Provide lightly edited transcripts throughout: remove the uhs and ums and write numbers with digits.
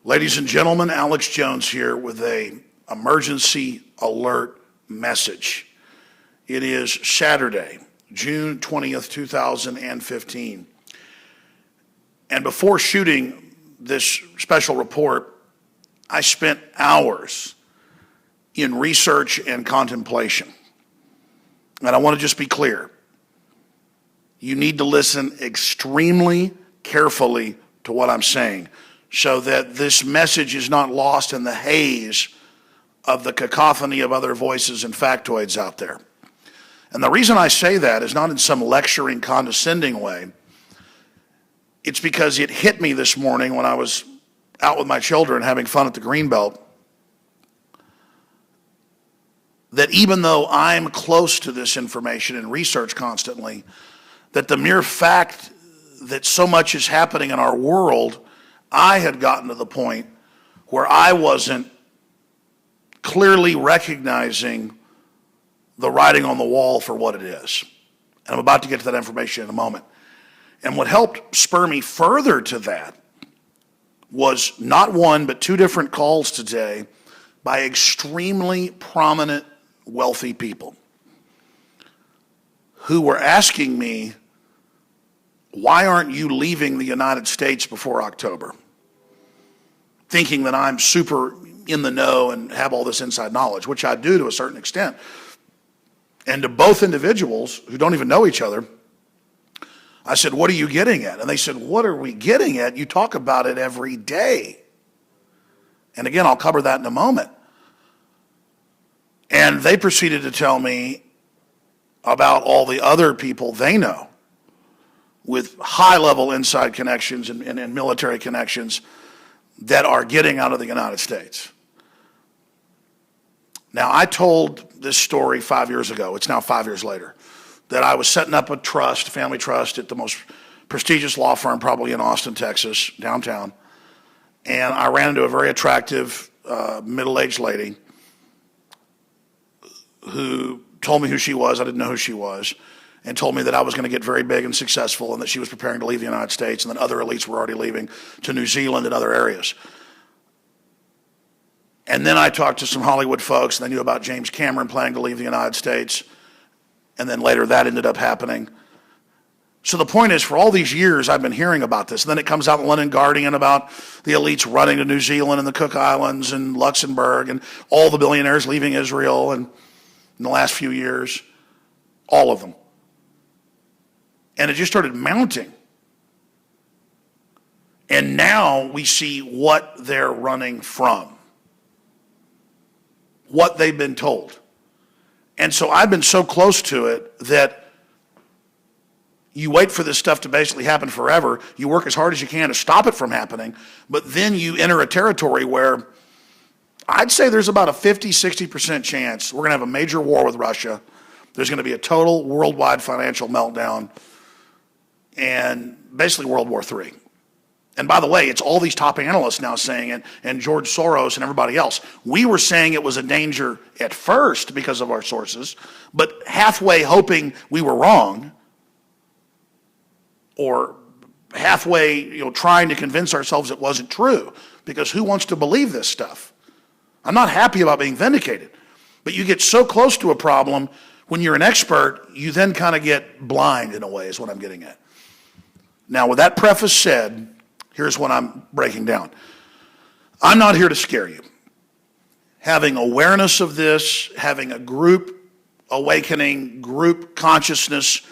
Ladies and gentlemen, Alex Jones here with an emergency alert message. It is Saturday, June 20th, 2015. And before shooting this special report, I spent hours in research and contemplation. And I want to just be clear. You need to listen extremely carefully to what I'm saying, so that this message is not lost in the haze of the cacophony of other voices and factoids out there. And the reason I say that is not in some lecturing, condescending way. It's because it hit me this morning when I was out with my children having fun at the Greenbelt, that even though I'm close to this information and research constantly, that the mere fact that so much is happening in our world, I had gotten to the point where I wasn't clearly recognizing the writing on the wall for what it is. And I'm about to get to that information in a moment. And what helped spur me further to that was not one, but two different calls today by extremely prominent, wealthy people who were asking me, why aren't you leaving the United States before October? Thinking that I'm super in the know and have all this inside knowledge, which I do to a certain extent. And to both individuals who don't even know each other, I said, what are you getting at? And they said, what are we getting at? You talk about it every day. And again, I'll cover that in a moment. And they proceeded to tell me about all the other people they know with high-level inside connections and military connections that are getting out of the United States. Now, I told this story 5 years ago. It's now 5 years later, that I was setting up a trust, family trust, at the most prestigious law firm probably in Austin, Texas, downtown. And I ran into a very attractive middle-aged lady who told me who she was. I didn't know who she was. And told me that I was going to get very big and successful and that she was preparing to leave the United States and that other elites were already leaving to New Zealand and other areas. And then I talked to some Hollywood folks and they knew about James Cameron planning to leave the United States. And then later that ended up happening. So the point is, for all these years I've been hearing about this. And then it comes out in the London Guardian about the elites running to New Zealand and the Cook Islands and Luxembourg and all the billionaires leaving Israel and in the last few years, all of them. And it just started mounting. And now we see what they're running from, what they've been told. And so I've been so close to it that you wait for this stuff to basically happen forever. You work as hard as you can to stop it from happening, but then you enter a territory where I'd say there's about a 50-60% chance we're going to have a major war with Russia. There's going to be a total worldwide financial meltdown and basically World War III. And by the way, it's all these top analysts now saying it, and George Soros and everybody else. We were saying it was a danger at first because of our sources, but halfway hoping we were wrong, or halfway, trying to convince ourselves it wasn't true, because who wants to believe this stuff? I'm not happy about being vindicated, but you get so close to a problem, when you're an expert, you then kind of get blind in a way, is what I'm getting at. Now, with that preface said, here's what I'm breaking down. I'm not here to scare you. Having awareness of this, having a group awakening, group consciousness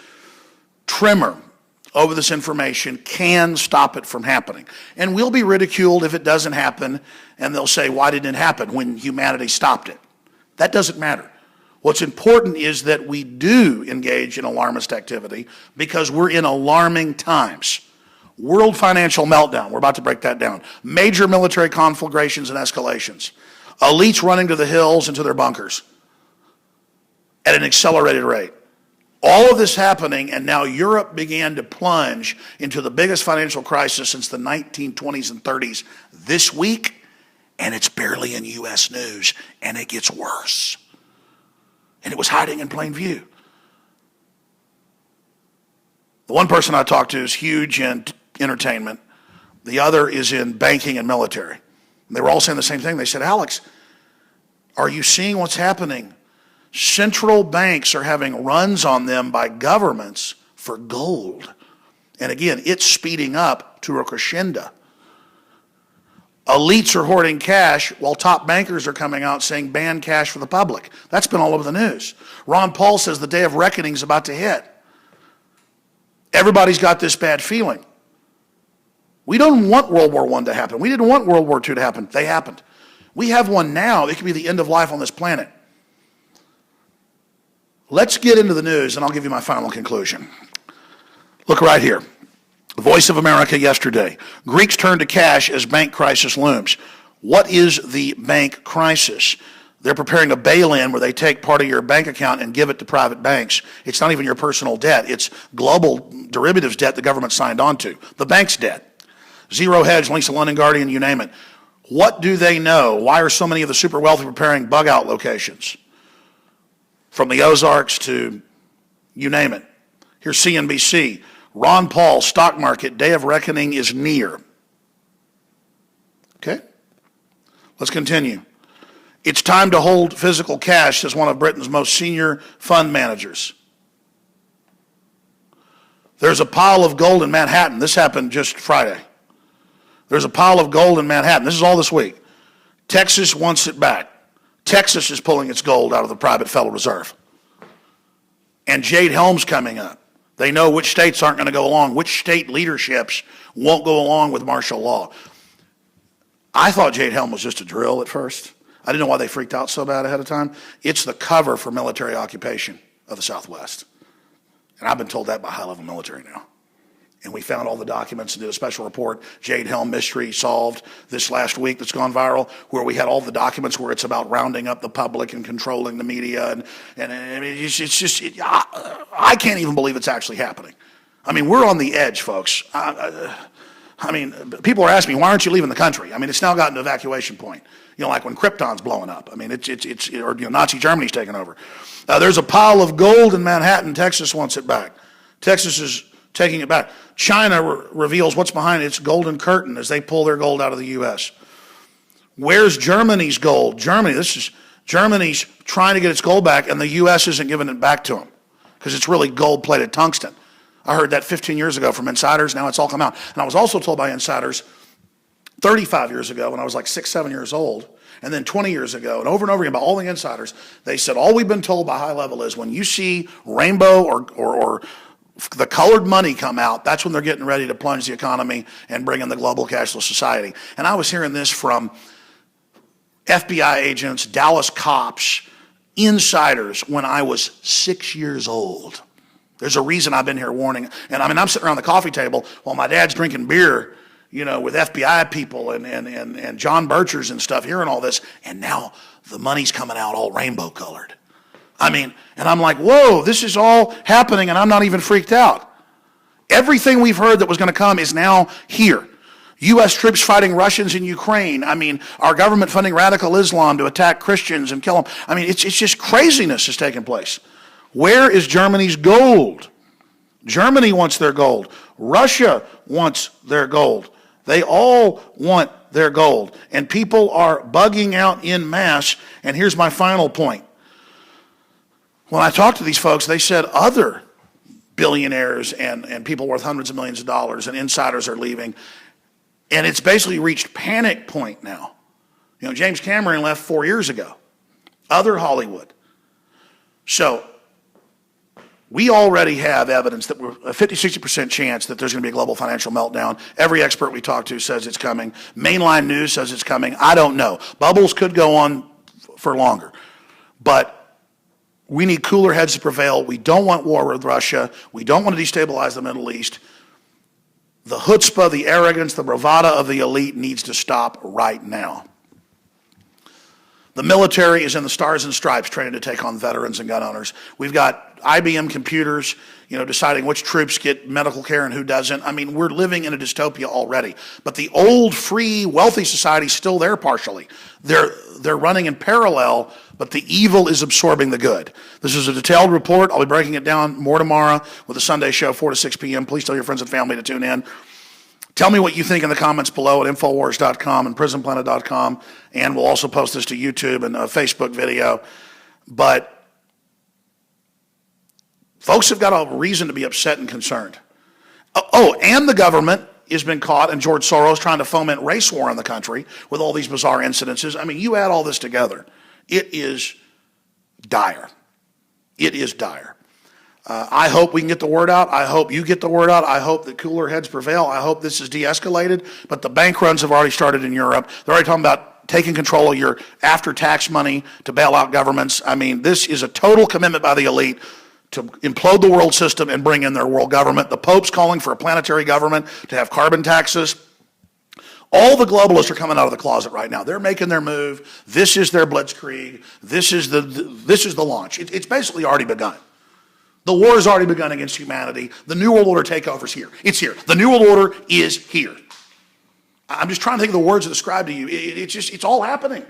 tremor over this information can stop it from happening. And we'll be ridiculed if it doesn't happen, and they'll say, why didn't it happen when humanity stopped it? That doesn't matter. What's important is that we do engage in alarmist activity because we're in alarming times. World financial meltdown, we're about to break that down. Major military conflagrations and escalations. Elites running to the hills and to their bunkers at an accelerated rate. All of this happening, and now Europe began to plunge into the biggest financial crisis since the 1920s and 30s this week, and it's barely in U.S. news, and it gets worse. And it was hiding in plain view. The one person I talked to is huge in entertainment. The other is in banking and military. And they were all saying the same thing. They said, Alex, are you seeing what's happening? Central banks are having runs on them by governments for gold. And again, it's speeding up to a crescendo. Elites are hoarding cash while top bankers are coming out saying ban cash for the public. That's been all over the news. Ron Paul says the day of reckoning is about to hit. Everybody's got this bad feeling. We don't want World War I to happen. We didn't want World War II to happen. They happened. We have one now. It could be the end of life on this planet. Let's get into the news, and I'll give you my final conclusion. Look right here. The Voice of America yesterday. Greeks turn to cash as bank crisis looms. What is the bank crisis? They're preparing a bail-in where they take part of your bank account and give it to private banks. It's not even your personal debt. It's global derivatives debt the government signed on to. The bank's debt. Zero Hedge, links to London Guardian, you name it. What do they know? Why are so many of the super wealthy preparing bug-out locations? From the Ozarks to you name it. Here's CNBC. Ron Paul, stock market, day of reckoning is near. Okay? Let's continue. It's time to hold physical cash, says one of Britain's most senior fund managers. There's a pile of gold in Manhattan. This happened just Friday. There's a pile of gold in Manhattan. This is all this week. Texas wants it back. Texas is pulling its gold out of the private Federal Reserve. And Jade Helm's coming up. They know which states aren't going to go along, which state leaderships won't go along with martial law. I thought Jade Helm was just a drill at first. I didn't know why they freaked out so bad ahead of time. It's the cover for military occupation of the Southwest. And I've been told that by high-level military now. And we found all the documents and did a special report, Jade Helm mystery solved, this last week that's gone viral, where we had all the documents where it's about rounding up the public and controlling the media. And I mean, I can't even believe it's actually happening. I mean, we're on the edge, folks. I mean, people are asking me, why aren't you leaving the country? I mean, it's now gotten to evacuation point. You know, like when Krypton's blowing up. I mean, or Nazi Germany's taking over. There's a pile of gold in Manhattan. Texas wants it back. Texas is taking it back. China reveals what's behind its golden curtain as they pull their gold out of the U.S. Where's Germany's gold? Germany's trying to get its gold back, and the U.S. isn't giving it back to them because it's really gold-plated tungsten. I heard that 15 years ago from insiders. Now it's all come out. And I was also told by insiders 35 years ago when I was like 6, 7 years old, and then 20 years ago, and over again by all the insiders, they said all we've been told by high level is when you see rainbow or the colored money come out, that's when they're getting ready to plunge the economy and bring in the global cashless society. And I was hearing this from FBI agents, Dallas cops, insiders when I was 6 years old. There's a reason I've been here warning. And I mean, I'm sitting around the coffee table while my dad's drinking beer, you know, with FBI people and John Birchers and stuff, hearing all this. And now the money's coming out all rainbow colored. I mean, and I'm like, whoa, this is all happening and I'm not even freaked out. Everything we've heard that was going to come is now here. U.S. troops fighting Russians in Ukraine. I mean, our government funding radical Islam to attack Christians and kill them. I mean, it's just craziness is taking place. Where is Germany's gold? Germany wants their gold. Russia wants their gold. They all want their gold. And people are bugging out in mass. And here's my final point. When I talked to these folks, they said other billionaires and people worth hundreds of millions of dollars and insiders are leaving. And it's basically reached panic point now. You know, James Cameron left 4 years ago. Other Hollywood. So we already have evidence that we're a 50-60% chance that there's going to be a global financial meltdown. Every expert we talk to says it's coming. Mainline news says it's coming. I don't know. Bubbles could go on for longer. But we need cooler heads to prevail. We don't want war with Russia. We don't want to destabilize the Middle East. The chutzpah, the arrogance, the bravado of the elite needs to stop right now. The military is in the stars and stripes training to take on veterans and gun owners. We've got IBM computers, you know, deciding which troops get medical care and who doesn't. I mean, we're living in a dystopia already. But the old, free, wealthy society is still there partially. They're running in parallel, but the evil is absorbing the good. This is a detailed report. I'll be breaking it down more tomorrow with the Sunday show, 4 to 6 p.m. Please tell your friends and family to tune in. Tell me what you think in the comments below at Infowars.com and PrisonPlanet.com, and we'll also post this to YouTube and a Facebook video. But folks have got a reason to be upset and concerned. Oh, and the government has been caught, and George Soros trying to foment race war in the country with all these bizarre incidences. I mean, you add all this together, it is dire. It is dire. I hope we can get the word out. I hope you get the word out. I hope that cooler heads prevail. I hope this is de-escalated. But the bank runs have already started in Europe. They're already talking about taking control of your after-tax money to bail out governments. I mean, this is a total commitment by the elite to implode the world system and bring in their world government. The Pope's calling for a planetary government to have carbon taxes. All the globalists are coming out of the closet right now. They're making their move. This is their blitzkrieg. This is the launch. It's basically already begun. The war has already begun against humanity. The New World Order takeover is here. It's here. The New World Order is here. I'm just trying to think of the words to describe to you. It's all happening.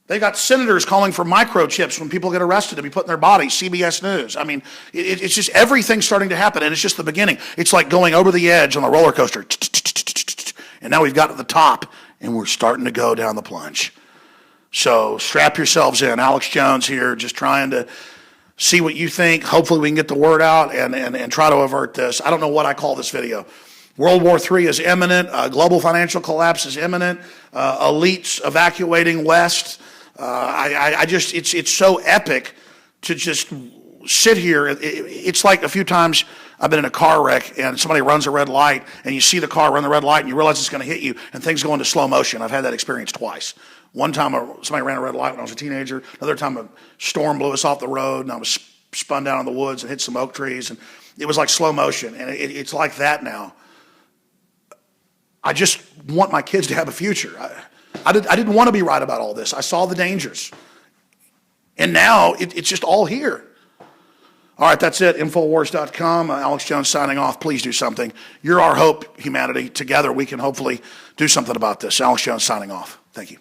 They got senators calling for microchips when people get arrested to be put in their bodies, CBS News. I mean, it's just everything's starting to happen, and it's just the beginning. It's like going over the edge on a roller coaster. And now we've got to the top, and we're starting to go down the plunge. So strap yourselves in. Alex Jones here, just trying to see what you think. Hopefully we can get the word out and try to avert this. I don't know what I call this video. World War III is imminent. Global financial collapse is imminent. Elites evacuating West. It's so epic to just sit here. It's like a few times I've been in a car wreck and somebody runs a red light and you see the car run the red light and you realize it's going to hit you and things go into slow motion. I've had that experience twice. One time somebody ran a red light when I was a teenager. Another time a storm blew us off the road and I was spun down in the woods and hit some oak trees. And it was like slow motion. And it's like that now. I just want my kids to have a future. I didn't want to be right about all this. I saw the dangers. And now it's just all here. All right, that's it. Infowars.com. Alex Jones signing off. Please do something. You're our hope, humanity. Together we can hopefully do something about this. Alex Jones signing off. Thank you.